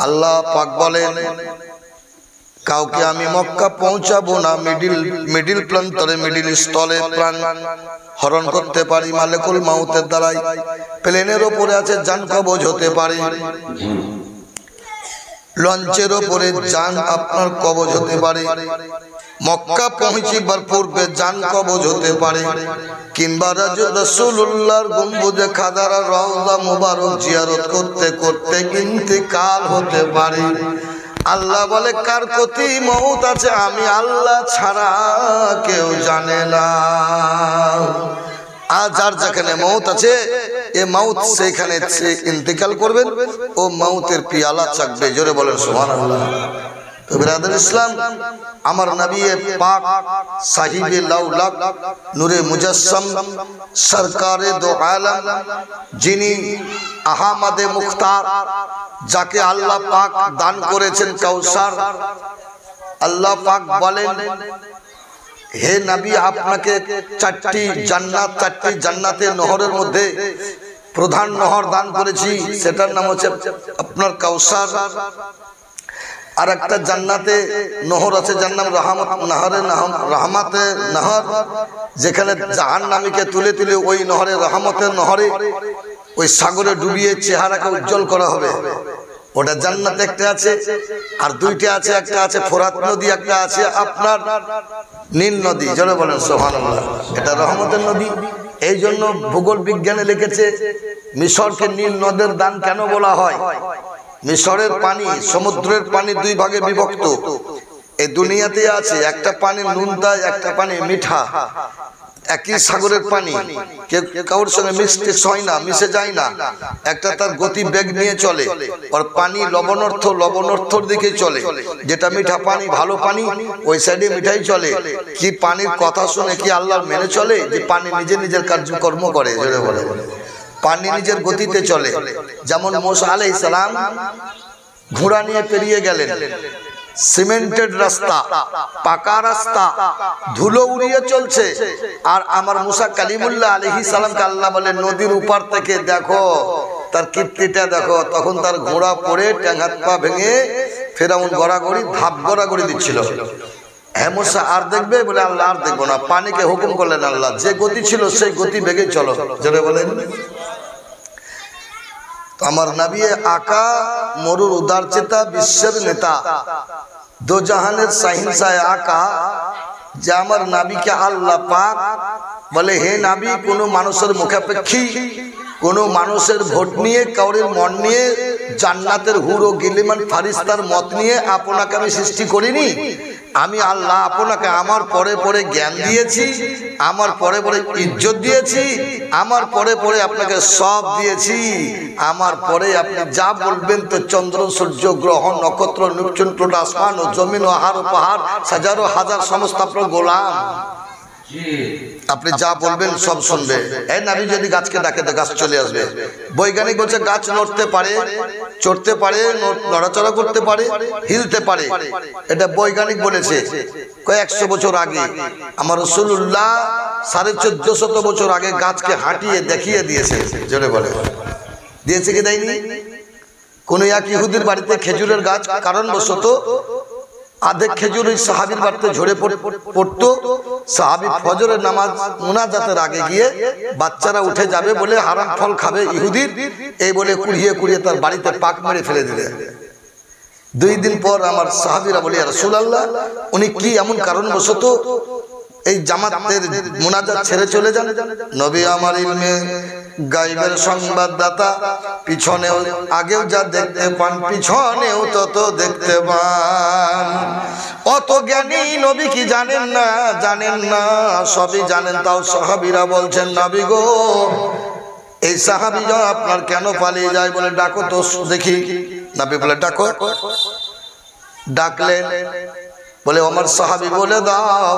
আল্লাহ পাক বলেন, কাউকে আমি মক্কা পৌঁছাবো না, মিডিল প্রান্তরে, মিডিল স্থলে প্রাণ হরণ করতে পারি মালেকুল মাউতের দ্বারাই। প্লেনের ওপরে আছে জান কবজ হতে পারে, লঞ্চের ওপরে জান আপনার কবজ হতে পারে, মক্কা পৌঁছিবার পূর্বে জান কবজ হতে পারে, কিংবা রাসূলুল্লাহর গম্বুজে খাদারা রওজা মুবারক জিয়ারত করতে করতে ইন্তেকাল হতে পারে। আল্লাহ বলে, কার প্রতি মউত আছে আমি আল্লাহ ছাড়া কেউ জানে না। আর যার যেখানে মউত আছে, এ মউত সেখানে ইন্তেকাল করবেন, ও মউতের পিয়ালা চাকবে। জোরে বলেন সুবহানাল্লাহ। তো বিরাদর ইসলাম, আমার নবী পাক সাহিবে লাউলাক নূরে মুজাসসাম সরকারে দো আলম, যিনি আহমদে মুখতার, যাকে আল্লাহ পাক দান করেছেন কাউসার, আল্লাহ পাক বলেন, হে নবী, আপনাকে চারটি জান্নাতের নহরের মধ্যে প্রধান নহর দান করেছি, সেটার নাম হচ্ছে আপনার কাউসার। আর একটা জান্নাতে নহর আছে, যার নাম রহমতের নহর, যেখানে জাহান্নামীকে তুলে তুলে ওই নহরে, রহমতের নহরে, ওই সাগরে ডুবিয়ে চেহারাকে উজ্জ্বল করা হবে। ওটা জান্নাতে একটা আছে। আর দুইটা আছে, একটা আছে ফোরাত নদী, একটা আছে আপনার নীল নদী। জোরে বলেন সুবহানাল্লাহ। এটা রহমতের নদী। এই জন্য ভূগোল বিজ্ঞানে লিখেছে, মিশরকে নীল নদের দান কেন বলা হয়। মিশরের পানি, সমুদ্রের পানি দুই ভাগে বিভক্ত। এই দুনিয়াতে আছে, একটা পানি নুনতা, একটা পানি মিঠা। একই সাগরের পানি, কারোর সঙ্গে মিশে যায় না। একটা তার গতি বেগ নিয়ে চলে, আর পানি লবণার্থর দিকে চলে। যেটা মিঠা পানি, ভালো পানি, ওই সাইডে মিঠাই চলে। কি পানির কথা শুনে কি আল্লাহ মেনে চলে, যে পানি নিজের কার্যকর্ম করে। জোরে বলে, পানি নিজের গতিতে চলে। যেমন মুসা আলাইহিস সালাম ঘোড়া নিয়ে পেরিয়ে গেলেন, সিমেন্টেড রাস্তা, পাকা রাস্তা, ধুলো উড়িয়ে চলছে। আর আমার মুসা কালিমুল্লাহ আলাইহিস সালামকে আল্লাহ বলে, নদীর উপার থেকে দেখো তার কীর্তিটা দেখো। তখন তার ঘোড়া পড়ে ট্যাং হাত পা ভেঙে ফেরাউন ধাপ গড়াগড়ি দিচ্ছিল। হ্যাঁ মুসা, আর দেখবে? বলে, আল্লাহ আর দেখবো না। পানিকে হুকুম করলেন আল্লাহ, যে গতি ছিল সেই গতি বেগে চলো। জোরে বলেন। আমার নবী আকা, মরুর উদারচেতা, বিশ্বের নেতা, দো জাহানের শাহিনশাহ আকা, যে আমার নবীকে আল্লাহ পাক বলে, হে নবী, কোনো মানুষের মুখাপেক্ষী, কোনো মানুষের ভোট নিয়ে, কাউরের মন নিয়ে, জান্নাতের হুর ও গিলিমান ফারিস্তার মত নিয়ে আপনাকে আমি সৃষ্টি করিনি। আমি আল্লাহ আপনাকে আমার পরে পরে জ্ঞান দিয়েছি, আমার পরে পরে ইজ্জত দিয়েছি, আমার পরে পরে আপনাকে সব দিয়েছি। আমার পরে আপনি যা বলবেন, তো চন্দ্র, সূর্য, গ্রহ, নক্ষত্র, নক্ষত্র, আসমান ও জমিন ও আহার ও পাহাড়, হাজারো হাজার সমস্ত আপনার গোলাম। আপনি যা বলবেন সব শুনবে। এই নবী যদি গাছকে ডাকে তো গাছ চলে আসবে। বৈজ্ঞানিক বলছে গাছ নড়তে পারে, চড়তে পারে, নড়াচড়া করতে পারে, হিলতে পারে। এটা বৈজ্ঞানিক বলেছে কয়েকশো বছর আগে। আমার রাসূলুল্লাহ 1450 বছর আগে গাছকে হাঁটিয়ে দেখিয়ে দিয়েছে। জোরে বলে, দিয়েছে কি দেয়নি? কোন এক ইহুদির বাড়িতে খেজুরের গাছ, কারণবশত আধেক খেজুর ওই সাহাবীর বাড়িতে ঝরে পড়তো। সাহাবী ফজরের নামাজ মুনাজাতের আগে গিয়ে বাচ্চারা উঠে যাবে বলে হারাম ফল খাবে ইহুদির, এই বলে কুড়িয়ে কুড়িয়ে তার বাড়িতে পাক মেরে ফেলে দিলেন। 2 দিন পর আমার সাহাবীরা বলে, ইয়া রাসূলুল্লাহ, উনি কি এমন কারণবশত এই জামাতের মুনাজাত ছেড়ে চলে যান? নবী আমার ইলমে গায়বের সংবাদদাতা, পিছনেও আগেও যা দেখতে পান, পিছনেও তত দেখতে পান। অত জ্ঞানী নবী কি জানেন না? জানেন না, সবই জানেন। তাও সাহাবীরা বলছেন, নবী গো, এই সাহাবী আপনার কেন পালিয়ে যায়? বলে, ডাকো তো দেখি। নবী বলে, ডাকো। ডাকলেন, বলে, আমার সাহাবী বলে দাও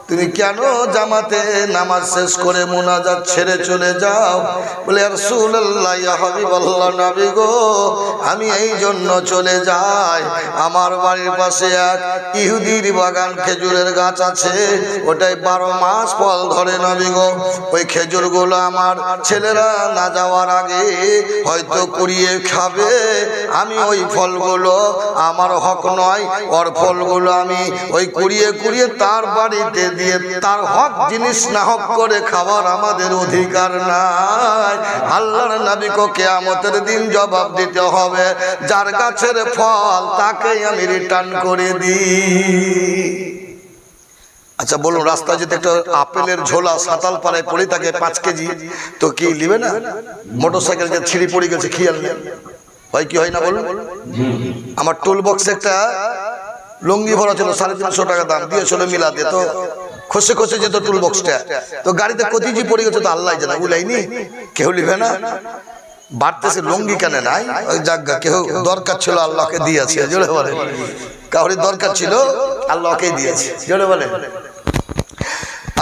তুমি কেন জামাতে নামাজ শেষ করে মুনাজাত ছেড়ে চলে যাও? বলে ইয়া রাসূলুল্লাহ, ইয়া হাবিবাল্লাহ, নবী গো, আমি এই জন্য চলে যাই, আমার বাড়ির পাশে এক ইহুদির বাগান, খেজুরের গাছ আছে, ওটাই 12 মাস ফল ধরে নবী গো। ওই খেজুরগুলো আমার ছেলেরা না যাওয়ার আগে হয়তো কুড়িয়ে খাবে, আমি ওই ফলগুলো, আমার হক নয়, ওর ফলগুলো আমি ওই কুড়িয়ে কুড়িয়ে তার বাড়িতে দিয়ে, তার হক জিনিস না হক করে খাবার আমাদের অধিকার নাই। আল্লাহর নবীকে কিয়ামতের দিন জবাব দিতে হবে, যার গাছের ফল তাকেই আমি রিটার্ন করে দিই। আচ্ছা বলুন, রাস্তায় যদি একটা আপেলের ঝোলা সাতাল পাড়ায় পড়ে থাকে 5 কেজি, তো কি নিবে না? মোটরসাইকেল যে ছিঁড়ে পড়ে গেছে, খেয়াল নেই, হয় কি হয় না বলুন? আমার টুল বক্সে একটা লুঙ্গি ভরা ছিল, 350 টাকা দাম, দিয়েছিল মিলাতে, তো খসে খসে যেত টুল বক্সটা, তো গাড়িতে কতিজি পড়ে গেছে, তো আল্লাহ জানে, উলাইনি, কেউ নিবে না। বাড়তেছে লুঙ্গি কেন নাই? ওই জায়গা কেউ দরকার ছিল, আল্লাহকে দিয়েছে, জোরে বলে, কাউরি দরকার ছিল, আল্লাহকে দিয়েছে, জোরে বলে।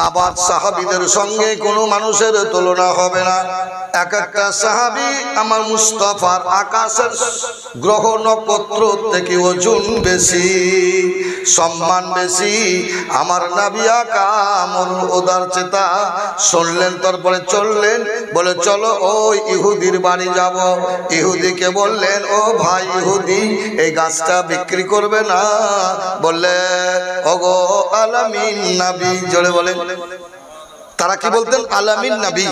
আবার সাহাবীদের সঙ্গে কোনো মানুষের তুলনা হবে না। এক একটা সাহাবী আমার মুস্তাফার আকাশের গ্রহ নক্ষত্র থেকে ওজন বেশি, সম্মান বেশি। আমার নবী আকা আমর উদার চেতা শুনলেন, তারপরে চললেন, বলে চলো ওই ইহুদির বাড়ি যাব। ইহুদিকে বললেন, ও ভাই ইহুদি, এই গাছটা বিক্রি করবে না? বললে, ওগো আলামিন নবী, জোরে বলেন। তারা কি বলতেন? আলামিন নবী,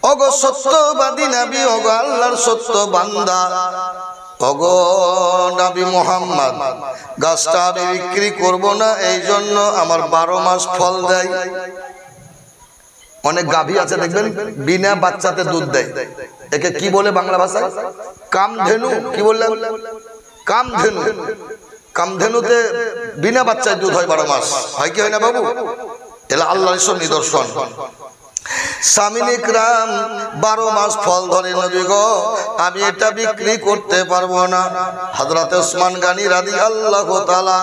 ওগো সত্যবাদী নবী, ওগো আল্লাহর সত্য বান্দা, ওগো নবী মুহাম্মদ, গাছটা আমি বিক্রি করব না, এই জন্য আমার 12 মাস ফল দেয়। অনেক গাভী আছে দেখবেন বিনা বাচ্চাতে দুধ দেয়, একে কি বলে বাংলা ভাষায়? কামধেনু। কি বললেন? কামধেনু। কামধেনুতে বিনা বাচ্চায় দুধ হয় 12 মাস, হয় কি হয় না বাবু? এলা আল্লাহর সব নিদর্শন। সামিন ইকরাম 12 মাস ফল ধরে, নবী গো আমি এটা বিক্রি করতে পারবো না। হযরত ওসমান গনি রাদিয়াল্লাহু তাআলা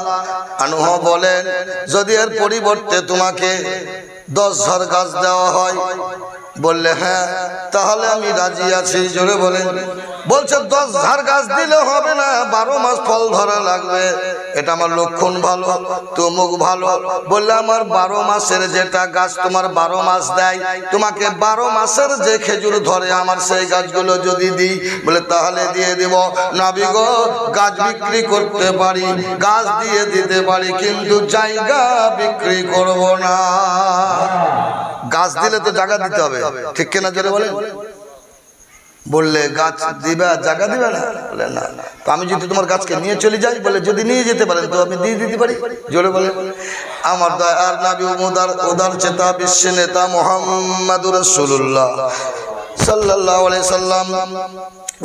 আনহু বলেন, যদি এর পরিবর্তে তোমাকে 10 ঝাড় গাছ দেওয়া হয়, বললে হ্যাঁ, তাহলে আমি রাজি আছি, জোরে বলেন। বলছে 10 ঝাড় গাছ দিলে হবে না, 12 মাস ফল ধরা লাগবে। এটা আমার লক্ষণ ভালো, তুমুক ভালো। বললে আমার 12 মাসের যেটা গাছ তোমার 12 মাস দেয়, তোমাকে 12 মাসের যে খেজুর ধরে আমার সেই গাছগুলো যদি দিই, বলে তাহলে দিয়ে দেব। নবী গো গাছ বিক্রি করতে পারি, গাছ দিয়ে দিতে পারি, কিন্তু জায়গা বিক্রি করব না। গাছ দিলে তো জায়গা দিতে হবে, ঠিক কিনা জোরে বলেন? বললে গাছ দিবা, জায়গা দিবে না? বলে না। তো আমি যদি তোমার গাছকে নিয়ে চলে যাই, বলে যদি নিয়ে যেতে পারেন তো আমি দিয়ে দিতে পারি, জোরে বলে। আমার দয়ার নবী উদার চেতা বিশ্ব নেতা মুহাম্মাদুর রাসূলুল্লাহ সাল্লাল্লাহু আলাইহি সাল্লাম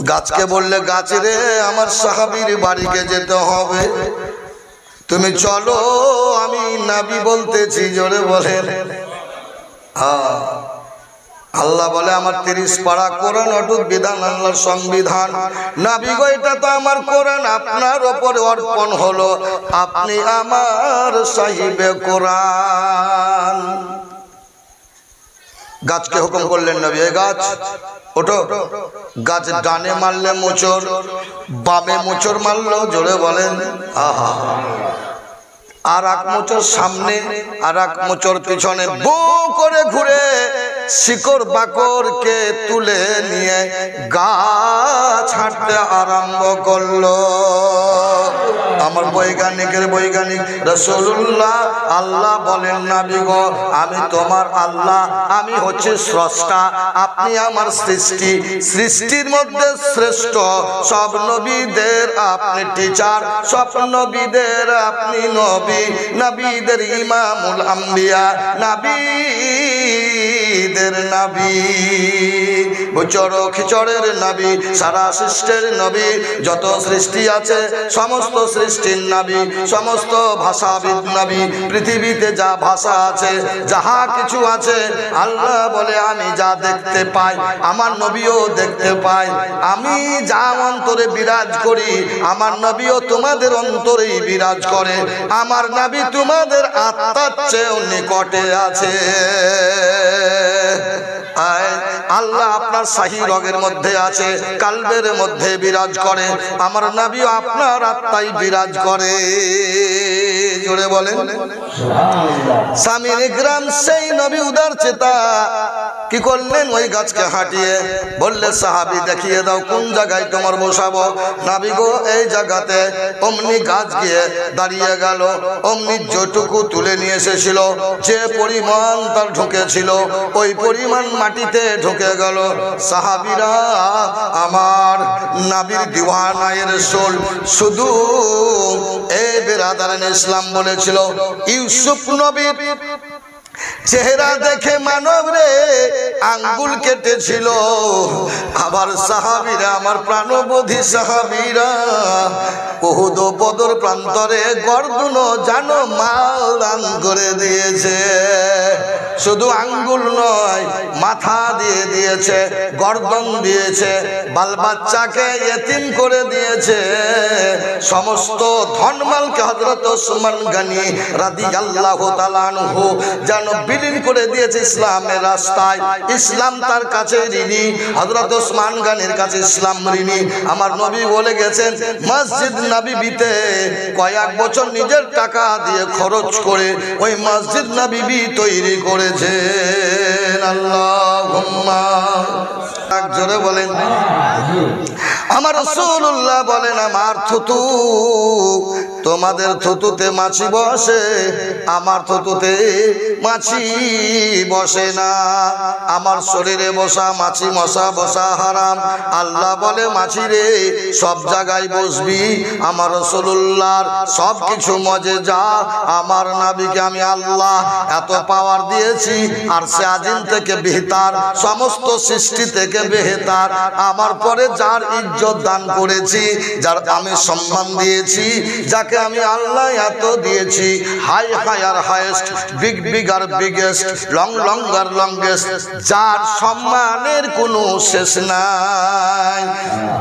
গাছকে বললে, গাছ রে আমার সাহাবীর বাড়িতে যেতে হবে, তুমি চলো, আমি নবী বলতেছি, জোরে বলেন। আল্লাহ বলে আমার 30 পারা কোরআন অটুট বিধান, আল্লাহর সংবিধান। নবী গো এটা তো আমার কোরআন আপনার উপরে অর্পণ হলো, আপনি আমার সাহিবে কোরআন। গাছকে হুকুম করলেন নবী, এই গাছ ওঠো। গাছ ডানে মারলে মোচড়, বামে মোচড় মারলো, জোরে বলেন। আহা, আর এক মোচড় সামনে, আর এক মোচড় পিছনে, বো করে ঘুরে শিকড় বাকড়কে তুলে নিয়ে গাছ হাঁটতে আরম্ভ করলো। আমার বৈজ্ঞানিকের বৈজ্ঞানিক রাসূলুল্লাহ, আল্লাহ বলেন নবী গো আমি তোমার আল্লাহ, আমি হচ্ছে স্রষ্টা, আপনি আমার সৃষ্টি, সৃষ্টির মধ্যে শ্রেষ্ঠ, সব নবীদের আপনি টিচার, সব নবীদের আপনি নবী, নবীদের ইমামুল আম্বিয়া, নবী নবীদের নবী, খিচড়ের নবী, সারা সৃষ্টির নবী, যত সৃষ্টি আছে সমস্ত সৃষ্টির নবী, সমস্ত ভাষাবিদ নবী, পৃথিবীতে যা ভাষা আছে যাহা কিছু আছে আল্লাহ বলে আমি যা দেখতে পাই আমার নবীও দেখতে পায়। আমি যা অন্তরে বিরাজ করি আমার নবীও তোমাদের অন্তরেই বিরাজ করে। আমার নবী তোমাদের আত্মার চেয়েও নিকটে আছে। আল্লাহ আপনার শাহী রগের মধ্যে আছে, কালবের মধ্যে বিরাজ করে। আমার নবীও আপনার আত্মায় বিরাজ করে। জোরে বলেন স্বামীর গ্রাম সেই নবী উদার চেতা কি করলেন, ওই গাছকে হাঁটিয়ে বললে সাহাবী দেখিয়ে দাও কোন জায়গায় তোমার বসাবো। নবী গো এই জায়গাতে। অমনি গাছ গিয়ে দাঁড়িয়ে গেল। অমনি যেটুকু তুলে নিয়ে এসেছিল, যে পরিমাণ তার ঢুকেছিল ওই পরিমাণ মাটিতে ঢুকে গেল। সাহাবীরা আমার নবীর দিওয়ানায়ের সোল শুধু এই বেরাদারান ইসলাম বলেছিল ইউসুফ নবীর চেহারা দেখে মানব রে আঙ্গুল কেটেছিল। আবার সাহাবীরা আমার প্রাণবোধী সাহাবীরা উহুদ বদর প্রান্তরে গর্দন জানো মাল করে দিয়েছে। শুধু আঙ্গুল নয় মাথা দিয়ে দিয়েছে, গর্দন দিয়েছে, বাল বাচ্চাকে ইতিম করে দিয়েছে। সমস্ত ধনমালকে হযরত ওসমান গনি রাদিয়াল্লাহু তাআলা আনহু যেন বিলীন করে দিয়েছে ইসলামের রাস্তায়। ইসলাম তার কাছে ঋণী, হযরত ওসমান গনির কাছে ইসলাম ঋণী। আমার নবী বলে গেছেন মসজিদ নববীতে কয়েক বছর নিজের টাকা দিয়ে খরচ করে ওই মসজিদ নববী তৈরি করেছেন। আল্লাহুম্মা জোরে বলেন। আমার রাসূলুল্লাহ বলেন আমার থুতু তোমাদের থুতুতে মাছি বসে, আমার থুতুতে মাছি বসে না। আমার শরীরে বসা মাছি মশা বসা হারাম। আল্লাহ বলে মাছি রে সব জায়গায় বসবি। আমার রাসূলুল্লাহর সব কিছু মজেজা। আমার নবীকে আমি আল্লাহ এত পাওয়ার দিয়েছি আর সে আজিম থেকে বেহতার, সমস্ত সৃষ্টি থেকে বেহতার। আমার পরে যার ইজ্জত দান করেছি, যার আমি সম্মান দিয়েছি, যাকে আমি আল্লাহ এত দিয়েছি, হাই হাই আর হাইয়েস্ট, বিগ বিগ আর বিগেস্ট, লং লং আর লংগেস্ট, যার সম্মানের কোনো শেষ নাই।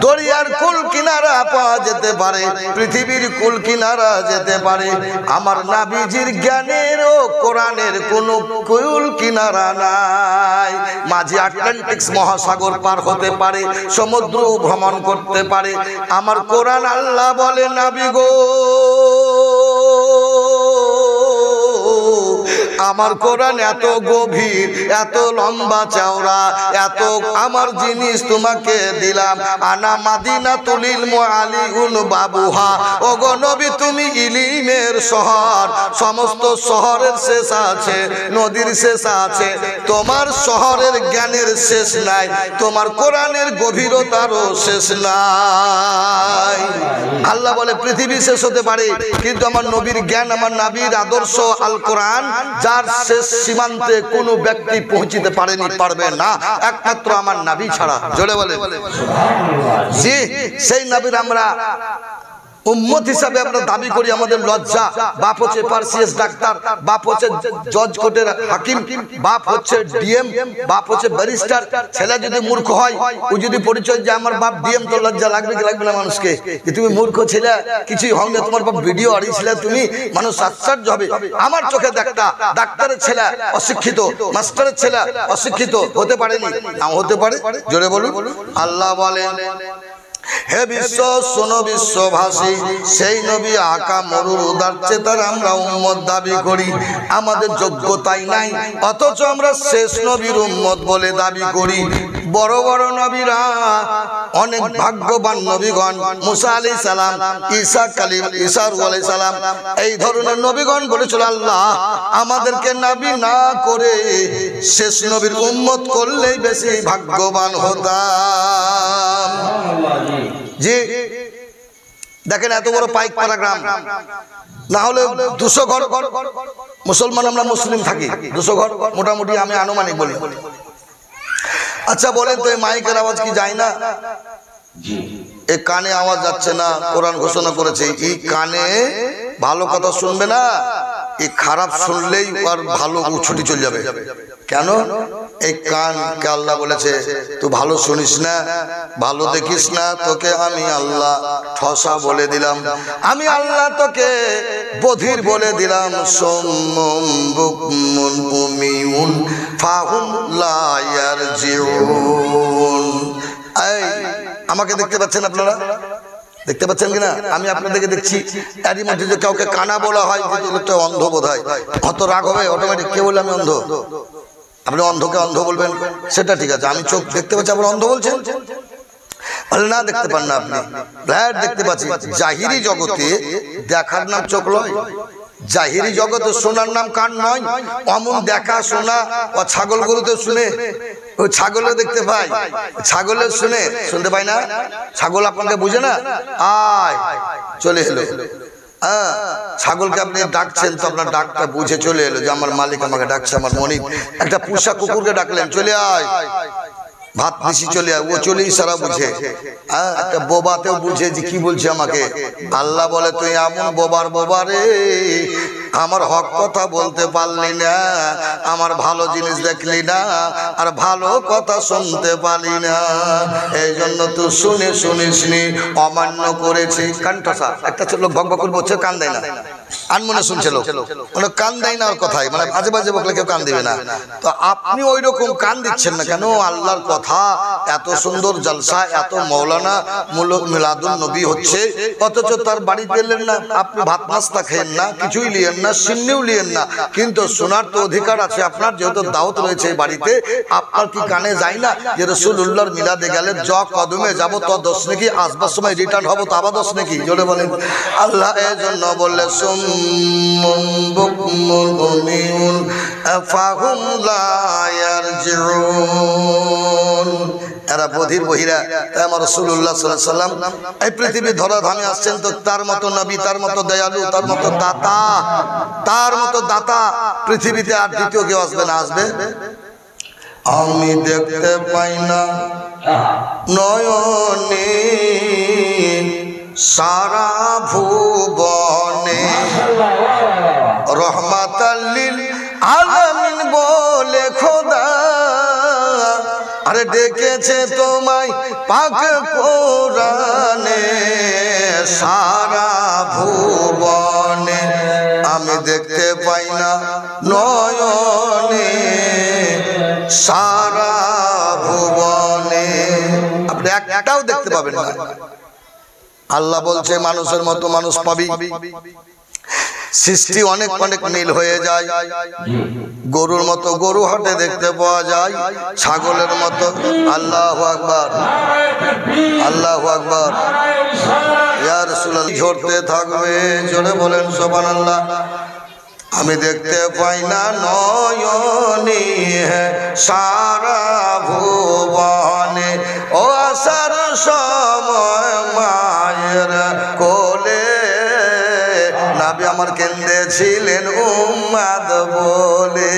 দরিয়ার কুল কিনারা পাওয়া যেতে পারে, পৃথিবীর কুল কিনারা যেতে পারে, আমার নবীজির জ্ঞানের ও কোরআনের কোনো কুল কিনারা নাই। মাঝে আটলান্টিক্স মহাসাগর পার হতে পারে, সমুদ্র ভ্রমণ করতে পারে। আমার কোরআন আল্লাহ বলে নবী গো আমার কোরআন এত গভীর, এত লম্বা চওড়া, এত আমার জিনিস তোমাকে দিলাম। আনা মাদিনাতুল ইলমি আলিউন বাবুহা। ওগো নবী তুমি ইলমের শহর, সমস্ত শহরের শেষ আছে, নদীর শেষ আছে, তোমার শহরের জ্ঞানের শেষ নাই, তোমার কোরআনের গভীরতারও শেষ নাই। আল্লাহ বলে পৃথিবী শেষ হতে পারে কিন্তু আমার নবীর জ্ঞান, আমার নবীর আদর্শ আল কোরআন যার শেষ সীমান্তে কোনো ব্যক্তি পৌঁছিতে পারেনি, পারবে না, একমাত্র আমার নবী ছাড়া। জোরে বলে জি, সেই নবীর আমরা উম্মত হিসাবে আমরা দাবি করি। আমাদের লজ্জা, বাপ হচ্ছে পারসিএস ডাক্তার, বাপ হচ্ছে জজ কোর্টের হাকিম, বাপ হচ্ছে ডিএম, বাপ হচ্ছে ব্যারিস্টার। ছেলে যদি মূর্খ হয়, ও যদি পরিচয় যে আমার বাপ ডিএম, তো লজ্জা লাগবে কি লাগবে না মানুষকে? যে তুমি মূর্খ ছেলে, কিছুই হও না, তোমার বাপ ভিডিও হারিয়েছিলে তুমি, মানুষ আশ্চর্য হবে। আমার চোখে দেখা ডাক্তারের ছেলে অশিক্ষিত, মাস্টারের ছেলে অশিক্ষিত হতে পারেনি, নাও হতে পারে। জোরে বলুন। আল্লাহ বলেন হে বিশ্ব শোনো বিশ্বভাষী, সেই নবী আকা মরুর উদার চেতার আমরা উম্মত দাবি করি। আমাদের যোগ্যতাই নাই, অথচ আমরা শেষ নবীর উম্মত বলে দাবি করি। বড় বড় নবীরা, অনেক ভাগ্যবান নবীগণ, মুসা আলাইহিস সালাম, ঈসা আলাইহিস সালাম, এই ধরনের নবীগণ বলেছিল আল্লাহ আমাদেরকে নবী না করে শেষ নবীর উম্মত করলেই বেশি ভাগ্যবান হতাম। জি দেখেন, এত বড় পাইকপাড়া গ্রাম, না হলে 200 ঘর মুসলমান, আমরা মুসলিম থাকি 200 ঘর মোটামুটি, আমি আনুমানিক বলি। আচ্ছা বলেন তো এই মাইকের আওয়াজ কি যায় না? এই কানে আওয়াজ যাচ্ছে না, কোরআন ঘোষণা করেছে এই কানে ভালো কথা শুনবে না, এই খারাপ শুনলেই আর ভালো ছুটি চলে যাবে। কেন? এই কানকে আল্লাহ বলেছে তুই ভালো শুনিস না, ভালো দেখিস না, তোকে আমি আল্লাহ ঠসা বলে দিলাম, আমি আল্লাহ তোকে বধির বলে দিলাম। সুম্মুম বুকমুন উমিয়ুন ফাহুম লা ইয়ারজিউন। এই আমাকে দেখতে পাচ্ছেন আপনারা? দেখতে পাচ্ছেন কিনা? আমি আপনাদেরকে দেখছি। এরই মধ্যে যে কাউকে কানা বলা হয়, লোকটা অন্ধ বোধ হয়, অত রাগ হবে অটোমেটিক। কে বলে আমি অন্ধ? আপনি অন্ধকে অন্ধ বলবেন, সেটা ঠিক আছে। আমি চোখ দেখতে পাচ্ছি, আপনি অন্ধ বলছেন? না দেখতে পান না আপনি? দেখতে পাচ্ছি। জাহিরি জগতে দেখার নাম চোখ নয়, জাহিরি জগতে শোনার নাম কান নয়। অমন দেখা শোনা ও ছাগল গরুতে শুনে, ওই ছাগলও দেখতে পাই, ছাগলের শুনতে পাই না। ছাগল আপনাকে বুঝে না, আয় চলে এলো। হ্যাঁ, ছাগলকে আপনি ডাকছেন তো আপনার ডাকটা বুঝে চলে এলো যে আমার মালিক আমাকে ডাকছে, আমার মনিব। একটা পোষা কুকুরকে ডাকলেন, চলে আয়, ভাত বেশি চলে আয়, ও চলেই সারা বুঝে। হ্যাঁ, একটা বোবাতেও বুঝে যে কি বলছে আমাকে। আল্লাহ বলে তুই এমন বোবার বোবা রে, আমার হক কথা বলতে পারলি না, আমার ভালো জিনিস দেখলি না, আর ভালো কথা শুনতে পারলি না, এই জন্য তুই শুনিসনি, অমান্য করেছি। কানঠসা একটা লোক ভক ভক করে বলছে, কান দেয় না, আনমনে শুনছে লোক, মানে কান দেয় না ওর কথাই, মানে আজে বাজে বকলে কেউ কান দিবে না। তো আপনি ওই রকম কান দিচ্ছেন না কেন? আল্লাহর কথা এত সুন্দর জলসা, এত মৌলানা মিলাদুন নবী হচ্ছে, অথচ তার বাড়িতে এলেন না, আপনি ভাত নাস্তা খেয়েন না, কিছুই লিয়েন না, সিন্নিও লিয়েন না, কিন্তু শোনার তো অধিকার আছে আপনার, যেহেতু দাওয়াত রয়েছে বাড়িতে। আপনার কি কানে যায় না যে রাসূলুল্লাহর মিলাদে গেলে য কদমে যাব তো 10 নাকি, আসবার সময় রিটার্ন হবো তো আবার 10 নাকি? জোরে বলেন। আল্লাহ এই জন্য বললে সুম্মুম বুকমুন উমিয়ুন ফাহুম লা ইয়ারজিউন। এরা বধির বহিরা। আমার রাসূলুল্লাহ সাল্লাল্লাহু আলাইহি ওয়াসাল্লাম এই পৃথিবী ধরাধামে আসছেন, তো তার মতো নবী, তার মতো দয়ালু, তার মতো দাতা, তার মতো দাতা পৃথিবীতে আর দ্বিতীয় কেউ আসবে না। আসবে আমি দেখতে পাই না নয়নে সারা ভুবনে, রহমাতাল লিল আলামিন বলে খোদা, আরে ডেকেছে তোমায় পাক কোরআনে, সারা ভুবনে আমি দেখতে পাই না নয়নে সারা ভুবনে। আপনি একটাও দেখতে পাবেন না। আল্লাহ বলছে মানুষের মতো মানুষ পাবি, সৃষ্টি অনেক অনেক মিল হয়ে যায়। গরুর মতো গরু হাটে দেখতে পাওয়া যায়, ছাগলের মতো। আল্লাহু আকবার, আল্লাহু আকবার। ইয়া রাসূলুল্লাহ ঝরতে থাকবে, জোরে বলেন সুবহানাল্লাহ। আমি দেখতে পাই না নয়নে সারা ভুবনে, ও আসার সময় মায়ের কোলে নবী আমার কেঁদেছিলেন উম্মাদ বলে।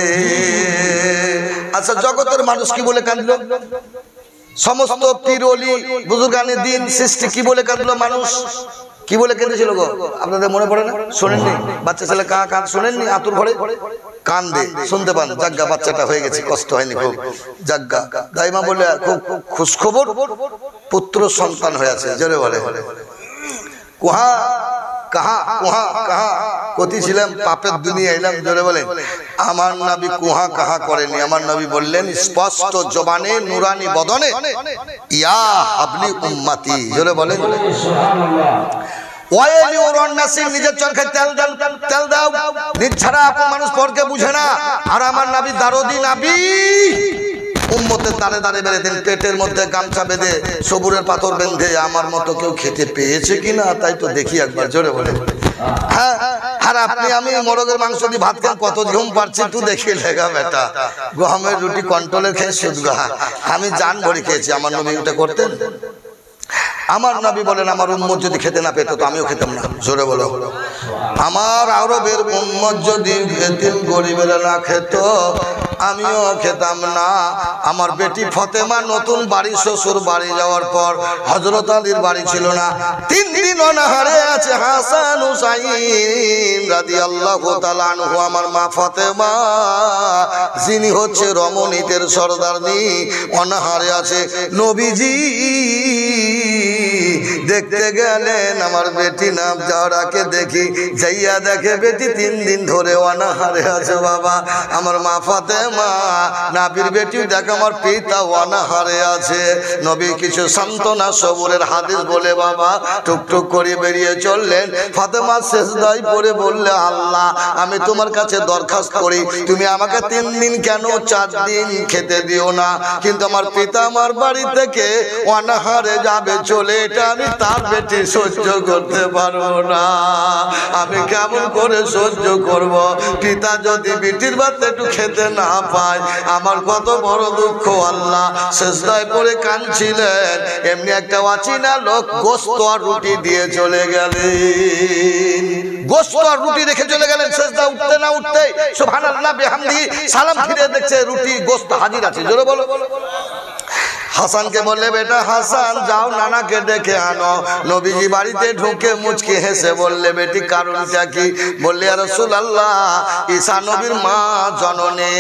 আচ্ছা, জগতের মানুষ কি বলে কাঁদলো? সমস্ত পীর ওলি বুজুর্গানে দিন সৃষ্টি কি বলে কাঁদলো? মানুষ কি বলে কেঁদেছিল গো? আপনাদের মনে পড়ে না? শোনেননি? বাচ্চা ছেলে কাঁ কান শোনেননি? আতুর ঘরে কান্দে, শুনতে পান, জাগ্গা বাচ্চাটা হয়ে গেছে, কষ্ট হয়নি খুব, জাগ্গা। দাইমা বলে খুব খুশ খবর, পুত্র সন্তান হয়েছে। জোরে বলে কুহা কাহা, কুহা কাহা কতি ছিলাম, পাপের দুনিয়া এলাম। জোরে বলেন। আমার নবী কুহা কাহা করেনি, আমার নবী বললেন স্পষ্ট জবানে নুরানি বদনে, ইয়া আপনি উম্মতি। জোরে বলেন। ওয়াইলি ওরন নাসি, নিজের চরকে তেল দাও, তেল দাও, নিজ ছাড়া আপন মানুষ পরকে বুঝে না। আর আমার নবী দারদি নবী, উম্মতের দাঁড়ে দাঁড়ে বেঁধে দেন, পেটের মধ্যে গামছা বেঁধে, সবুরের পাথর বেঁধে। আমার মতো কেউ খেতে পেয়েছে কিনা তাই তো দেখি একবার। জোরে বলে। হ্যাঁ, আর আপনি আমি মোরগের মাংস দিয়ে ভাত খান, কত ঘুম পাচ্ছি তুই দেখি লেগা বেটা। গমের রুটি কন্ট্রোলের খেয়ে সুদ গা, আমি জান ভরে খেয়েছি। আমার নবী ওটা করতেন। আমার নবী বলেন আমার উম্মত যদি খেতে না পেত তো আমিও খেতাম না। জোরে বলো। আমার আরবের উম্মত যদি এতিম গরিবেরা না খেত আমিও খেতাম না। আমার বেটি ফতেমা নতুন বাড়ি, শ্বশুর বাড়ি যাওয়ার পর হযরত আলীর বাড়ি ছিল না, 3 দিন অনাহারে আছে হাসান হুসাইন রাদিয়াল্লাহু তাআলা আনহু। আমার মা ফতেমা যিনি হচ্ছে রমণীদের সরদারনি, অনাহারে আছে। নবীজি দেখতে গেলেন, আমার বেটি নাম যাওয়াকে দেখি, যাইয়া দেখে বেটি 3 দিন ধরে অনাহারে আছে। বাবা আমার মা ফাতেমা নাবির বেটি দেখে আমার পিতা অনাহারে আছে। নবী কিছু সান্ত্বনা সবরের হাদিস বলে বাবা টুকটুক করে বেরিয়ে চললেন। ফাতেমা সেজদায় পড়ে বললে, আল্লাহ আমি তোমার কাছে দরখাস্ত করি, তুমি আমাকে 3 দিন কেন 4 দিন খেতে দিও না, কিন্তু আমার পিতা আমার বাড়ি থেকে অনাহারে যাবে চলে, এটা আমি তার বেটি সহ্য করতে পারবো না। আমি কেমন করে সহ্য করব? পিতা যদি বেটির ভাত একটু খেতে না পায় আমার কত বড় দুঃখ। আল্লাহ সেজদায় পড়ে কাঁদছিলেন, এমনি একটা অচেনা লোক গোশত আর রুটি দিয়ে চলে গেলেন। গোশত আর রুটি রেখে চলে গেলেন। সেজদা উঠতে না উঠতে সুবহানাল্লাহ বিহামদিহি সালাম ফিরে দেখছে রুটি গোশত হাজির আছে। জোরে বলো। হাসানকে বললে, বেটা হাসান যাও নানাকে ডেকে আনো। নবীজি বাড়িতে ঢুকে মুচকি হেসে বললে, বেটি কারণটা কি? বললে, ইয়া রাসূলুল্লাহ ঈসা নবীর মা জননী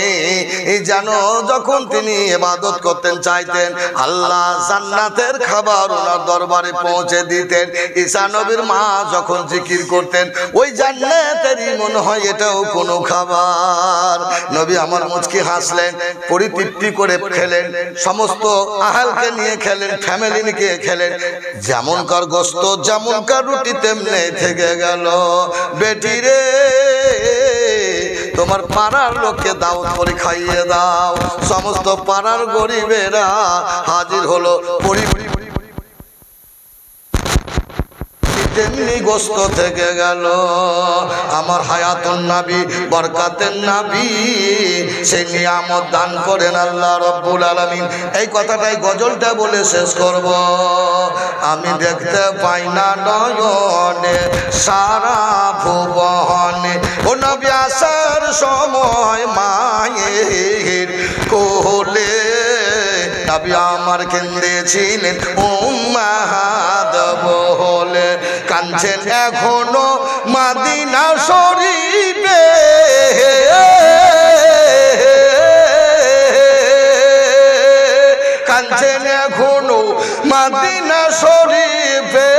জানো যখন তিনি ইবাদত করতেন চাইতেন আল্লাহ জান্নাতের খাবার ওনার দরবারে পৌঁছে দিতেন। ঈসা নবীর মা যখন জিকির করতেন ওই জান্নাতেরই মনে হয় এটাও কোনো খাবার। নবী আমার মুচকি হাসলেন, পরিতৃপ্তি করে খেলেন, সমস্ত আহালকে নিয়ে খেলেন, ফ্যামিলি নিয়ে খেলেন। যেমনকার গোশত যেমনকার রুটি তেমনি থেকে গেল। বেটি রে তোমার পাড়ার লোককে দাওয়াত করে খাইয়ে দাও। সমস্ত পাড়ার গরিবেরা হাজির হলো। তেমনি গোশত থেকে গেল। আমার হায়াতুন নবী বরকাতের নবী সেই নিয়ামত দান করেন আল্লাহ রাব্বুল আলামিন। এই কথাটাই গজলটা বলে শেষ করব। আমি দেখতে পাই না নয়নে সারা ভুবনে, ও নবী আসার সময় মায়ের কোলে নবী আমার কেঁদেছিলেন উম্মাহাত বলে। কাঁদছেন এখনো মদিনা শরীফে, কাঁদছেন এখনো মদিনা শরীফে,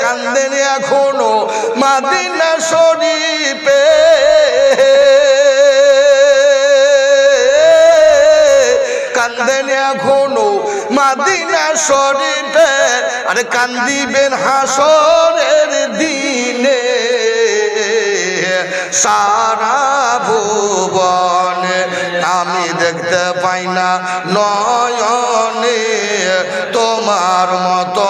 কাঁদেন এখনো মদিনা শরীফে। কাঁদেন এখনো মদিনা শরীফে, আরে কান্দিবেন হাসরের দিনে সারা ভুবনে। আমি দেখতে পাই না নয়নে তোমার মতো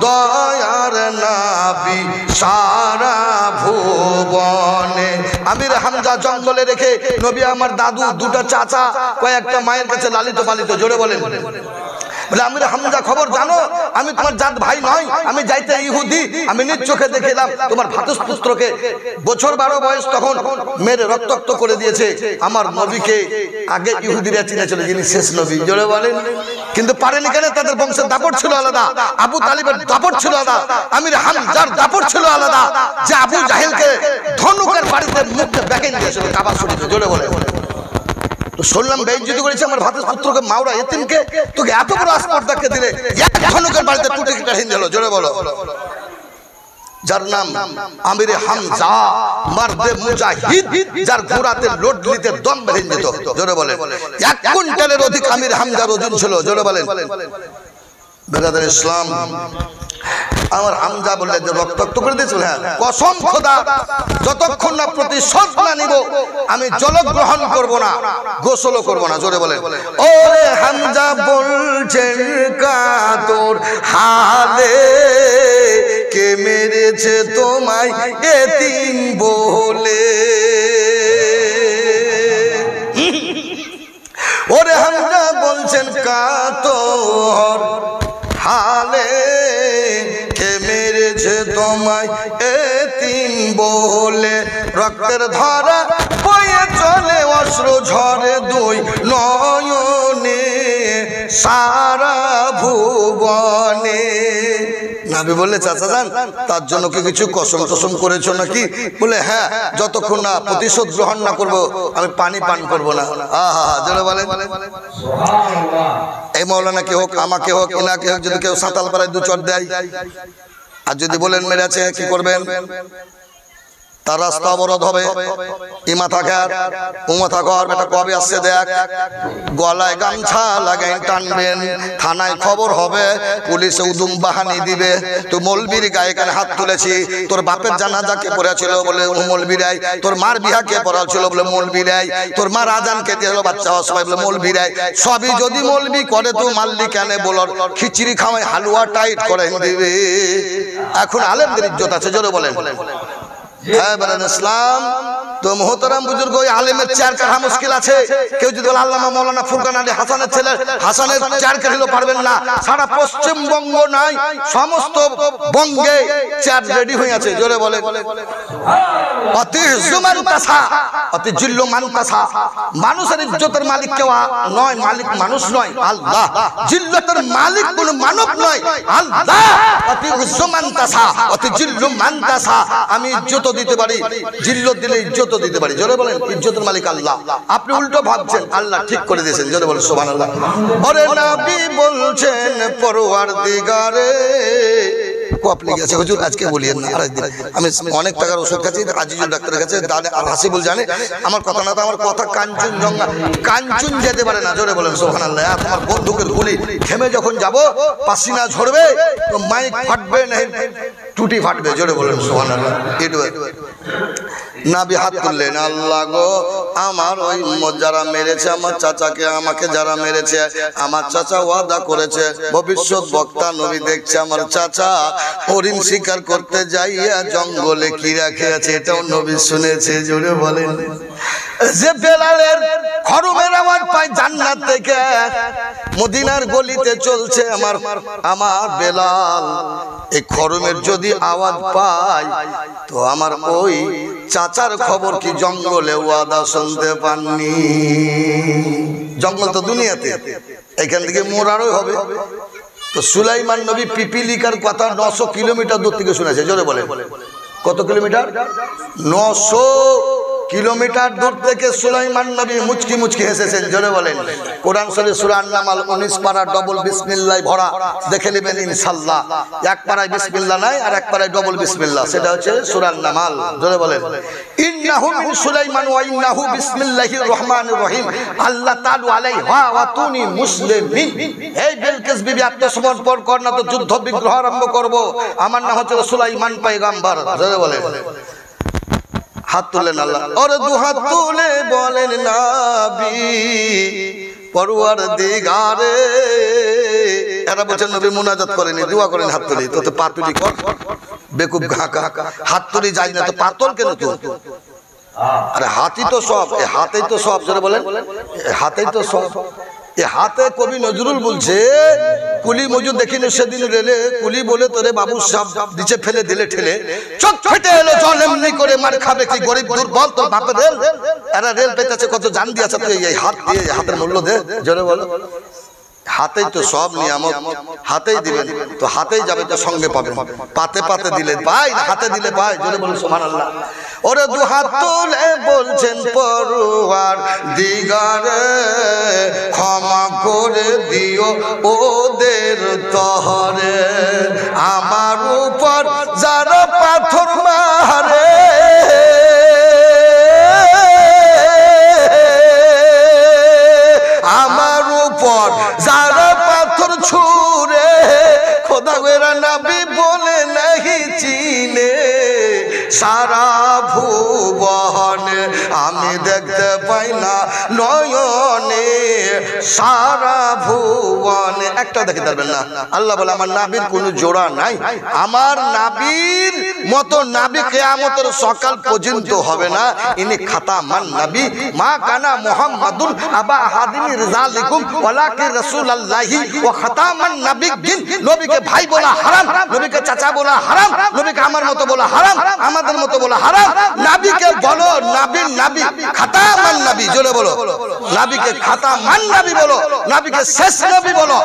দয়ার নবী সারা ভুবনে। আমির হামজা জঙ্গলে রেখে নবী আমার দাদু, দুটো চাচা, কয়েকটা মায়ের কাছে লালিত পালিত। জোরে বলেন। বলে, আমির হামজা খবর জানো আমি তোমার জাত ভাই নয়, আমি যাইতে ইহুদি। আমি নিজ চোখে দেখলাম তোমার ভাতৃপুত্রকে বছর 12 বয়স তখন মেরে রক্তাক্ত করে দিয়েছে। আমার নবীকে আগে ইহুদিরা চিনেছিল যিনি শেষ নবী। জোরে বলেন। কিন্তু পারেনি কেন? তাদের বংশের দাপট ছিল আলাদা, আবু তালিবের দাপট ছিল আলাদা, আমির হামজার দাপট ছিল আলাদা, যে আবু জাহেলকে ধনুকের বাড়িতে মুখে ব্যাকেন দিয়েছিল কাবা শরীফে। জোরে বলে। তো শুনলাম বেইজ্জতি করেছে আমার ভাতের পুত্রকে, মাওরা এতিমকে, তোকে এত বড় আসপর্দাকে দিলে এক ধনুকের বাড়িতে টুটে কেটে দিল। জোরে বলো। যার নাম আমির হামজা মারদে মুজাহিদ, যার ঘোড়াতে লোড নিতে দম বেরিয়ে যেত। জোরে বলেন। 1 কুইন্টালের অধিক আমির হামজার ওজন ছিল। জোরে বলেন। বেরাদার ইসলাম, আমার হামজা বললে যে রক্তাক্ত করে দিয়েছিল, হ্যাঁ কসম খোদা যতক্ষণ না প্রতিশোধ না নিব আমি জল গ্রহণ করব না, গোসলও করব না। জোরে বলে। ওরে হামজা বলছেন কাতর হালে, কে মেরেছে তোমায় এতিম বলে। ওরে হামজা বলছেন কাতর হালে, তোমায় এতিম বলে, রক্তের ধারা বয়ে চলে অশ্রু ঝরে দুই নয়নে সারা ভুবনে। নবী বললে চাচা যান তার জন্য কি কিছু কসম টসম করেছো নাকি? বলে হ্যাঁ, যতক্ষণ না প্রতিশোধ গ্রহণ না করবো আমি পানি পান করবো না। আহা জোরে বলেন। এই মৌলানাকে হোক, আমাকে হোক, এনাকে হোক, যদি কেউ সাঁতাল পাড়ায় দু চট দেয় আর যদি বলেন মেরেছে, কি করবেন? তার রাস্তা অবরোধ হবে। ই মাথা খার ও মাথা কর, বেটা কবে আসছে দেখ, গলায় গামছা লাগাই টানবেন, থানায় খবর হবে, পুলিশে উদুম বাহানি দিবে। তো মৌলবীর গায়ে কানে হাত তুলেছি, তোর বাপের জানাজা কে পড়েছিল বলে মৌলবীরাই, তোর মার বিহা কে পড়াচ্ছিল বলে মৌলবীরাই, তোর মার আজান কে দিয়েছিল বাচ্চা হওয়ার সময় বলে মৌলবীরাই। সবই যদি মৌলবী করে তো মাল্লি কেন বলার, খিচড়ি খাওয়াই হালুয়া টাইট করে দিবে। এখন আলেমদের ইজ্জত আছে, জোরে বলেন। হ্যাঁ বলেন ইসলাম। তো মোহতারাম বুজুর্গ, ওই আলেমের চেয়ার কাটা মুশকিল আছে। কেউ যদি বলে আল্লামা মাওলানা ফুরকান আলী হাসানের ছেলে, হাসানের চেয়ার কাটলেও পারবেন না। সারা পশ্চিমবঙ্গ নাই, সমস্ত বঙ্গে চেয়ার রেডি হয়ে আছে, জোরে বলেন। অতি জুমান তাসা, অতি জিল্লু মান তাসা। মানুষের ইজ্জতের মালিক কেউ নয়, মালিক মানুষ নয়, আল্লাহ। জিল্লতের মালিক কোন মানব নয়, আল্লাহ। অতি জুমান তাসা, অতি জিল্লু মান তাসা। আমি ইজ্জত দিতে পারি, জিল্লত দিলে ইজ্জত দিতে পারি, জোরে বলেন। ইজ্জতের মালিক আল্লাহ। আপনি উল্টো ভাবছেন, আল্লাহ ঠিক করে দিয়েছেন, জোরে বলেন সুবহানাল্লাহ। ওরে নবী বলছেন পরওয়ারদিগারে, কপলি গেছে হুজুর আজকে বলিয়েন না, আরেকদিন। আমি অনেক টাকার ওষুধ খাচ্ছি আজিজুল ডাক্তারের কাছে, দাদা আর হাসিবুল জানে আমার কথা না, তো আমার কথা কাঞ্চনজঙ্ঘা, কাঞ্চন যেতে পারে না, জোরে বলেন সুবহানাল্লাহ। তোমার বন্দুকের গুলি থেমে যখন যাব, পাসিনা ঝরবে, তো মাইক ফাটবে না, টুটি ফাটবে, জোরে বলেন সুবহানাল্লাহ। নবী হাত তুললেন, আল্লাহ গো আমার ওই যারা মেরেছে আমার চাচাকে, আমাকে যারা মেরেছে, আমার চাচা ওয়াদা করেছে, ভবিষ্যৎ বক্তা নবী দেখছে আমার চাচা হরিণ শিকার করতে যাইয়া জঙ্গলে কি রাখে আছে, এটাও নবী শুনেছে, জোরে বলেন। যে বেলালের খরমের আওয়াজ পায় জান্নাত থেকে, মদিনার গলিতে চলছে আমার বেলাল, এই খরমের যদি আওয়াজ পায় তো আমার ওই চাচার খবর কি জঙ্গলে ওয়াদা শুনতে পাননি? জঙ্গল তো দুনিয়াতে, এখান থেকে মোরারও হবে। তো সুলাইমান নবী পিপিলিকার কথা 900 কিলোমিটার দূর থেকে শুনেছে, জোরে বলে। কত কিলোমিটার? 900 কিলোমিটার দূর থেকে সুলাইমান নবী মুচকি মুচকি হেসেছেন, জোরে বলেন। কোরআন শরীফ সূরা আন-নামাল 19 পারা ডবল বিসমিল্লাহ ভরা, দেখে নেবেন ইনশাআল্লাহ। এক পারায় বিসমিল্লাহ নাই আর এক পারায় ডবল বিসমিল্লাহ, সেটা হচ্ছে সূরা আন-নামাল, জোরে বলেন। ইন্নাহু মিন সুলাইমান ওয়া ইন্নাহু বিসমিল্লাহির রহমানির রহিম, আল্লাহ তাআলা আলাইহা ওয়া তুনি মুসলিমিন। এই বিলকিস বিবি আত্মসমর্পণ কর না তো যুদ্ধ বিগ্রহ আরম্ভ করব, আমার নাম হচ্ছে সুলাইমান পয়গম্বর, জোরে বলেন। হাত তুলেন আল্লাহ, ওরে দু হাত তুলে বলেন নবী পরওয়ারদিগারে। এরা বলছেন নবী মুনাজাত করেনি, দোয়া করেন, হাত তুলি। তো পাতুলি কর, বেকুব ঘাকা, হাত তুলি যাই না তো পাতল কেন তো? আরে হাতই তো সব, এ হাতেই তো সব, জোরে বলেন, হাতেই তো সব। এ হাতে কবি নজরুল বলছে, কুলি মজুর দেখিনি সেদিন রেলে, কুলি বলে তোরে বাবু সব নিচে ফেলে দিলে ঠেলে, চোখ ফেটে এলো জল এমনি করে মার খাবে কি গরিব দুর্বল তোর বাপের রেল। এরা রেল পেতেছে, কত জান দিয়েছে, তুই এই হাত দিয়ে হাতের মূল্য দে, জোরে বলো। হাতেই তো সব নিয়ামত, হাতেই দিবেন তো হাতেই যাবে, তো সঙ্গে পাবেন। পাতে পাতে দিলে পাই, হাতে দিলে পাই, জোরে বলুন সুবহানাল্লাহ। ওরে দু হাত তুলে বলছেন পরওয়ারদিগারে, ক্ষমা করে দিও ওদের তহরে, আমার উপর যারা পাথর মারে, আমার উপর যারা পাথর ছুঁড়ে, খোদা গোরা নবী বলে নাহি চিনে, সারা ভুবনে আমি দেখতে পাই না নয়নে, সারা ভুবনে একটা দেখতে পারবেন না। আল্লাহ বলে আমার নাবির কোনো জোড়া নাই, আমার নাবির মতো নবী কিয়ামতের সকাল পর্যন্ত হবে না। ইনি খাতামান নবী মা কানা মুহাম্মাদুন আবা আহাদিন রিজালিকুম ওয়ালাকিন রাসূলুল্লাহি ওয়া খাতামান নবিয়্যিন। নবীকে ভাই বলা হারাম, নবীকে চাচা বলা হারাম, নবীকে আমার মতো বলা হারাম, আমাদের মতো বলা হারাম। নবীকে বলো নবী, নবী খাতামান নবী, জোরে বলো নবীকে খাতামান নবী বলো, নবীকে শেষ নবী বলো।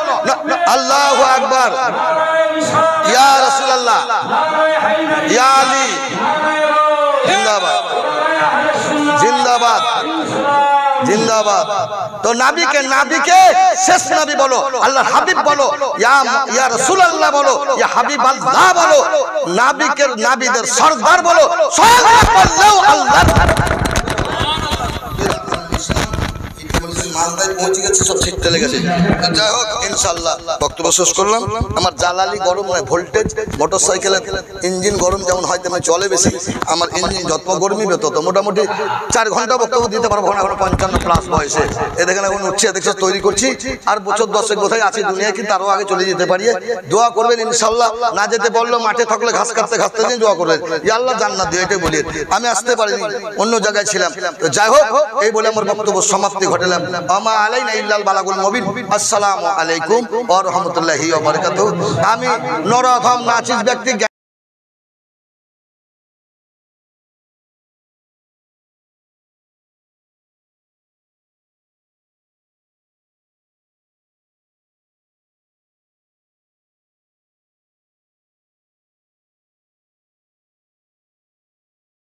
আল্লাহু আকবার, ইয়া রাসূলুল্লাহ, ইয়া আলী, জিন্দাবাদ জিন্দাবাদ জিন্দাবাদ। তো নবীকে নবীকে শেষ নবী বলো, আল্লাহর হাবিব বলো, ইয়া রাসূলুল্লাহ বলো, ইয়া হাবিবাল্লাহ বলো, নবীকে নবীদের সরদার বলো, সব বললেও আল্লাহ মালদায় পৌঁছে গেছে, সব ঠিক চলে গেছে। যাই হোক ইনশাআল্লাহ বক্তব্য শেষ করলাম। আমার জ্বালালি গরম নয়, ভোল্টেজ মোটরসাইকেলের ইঞ্জিন গরম যেমন হয় তেমন চলে বেশি। আমার ইঞ্জিন যত গরমই তত মোটামুটি 4 ঘন্টা বক্তব্য দিতে পারবো না, এখন 55 প্লাস বয়সে। এ দেখেন এখন উঠছে, দেখছে তৈরি করছি, আর বছর 10 কোথায় আছি দুনিয়ায়, কিন্তু আরও আগে চলে যেতে পারি। দোয়া করবেন ইনশাআল্লাহ। না যেতে বললো মাঠে থাকলে ঘাস কাটতে কাটতে দিন দোয়া করবেন, ইয়া আল্লাহ জান্নাত দিও, এটাই বলি। আমি আসতে পারিনি, অন্য জায়গায় ছিলাম। তো যাই হোক, এই বলে আমার বক্তব্য সমাপ্তি ঘটালাম। আমা আলাইনা ইল্লাল বালাগুল মুবিন। আসসালামু আলাইকুম ওয়া রাহমাতুল্লাহি ওয়া বারাকাতুহু। আমি নরধম নাচিস ব্যক্তি।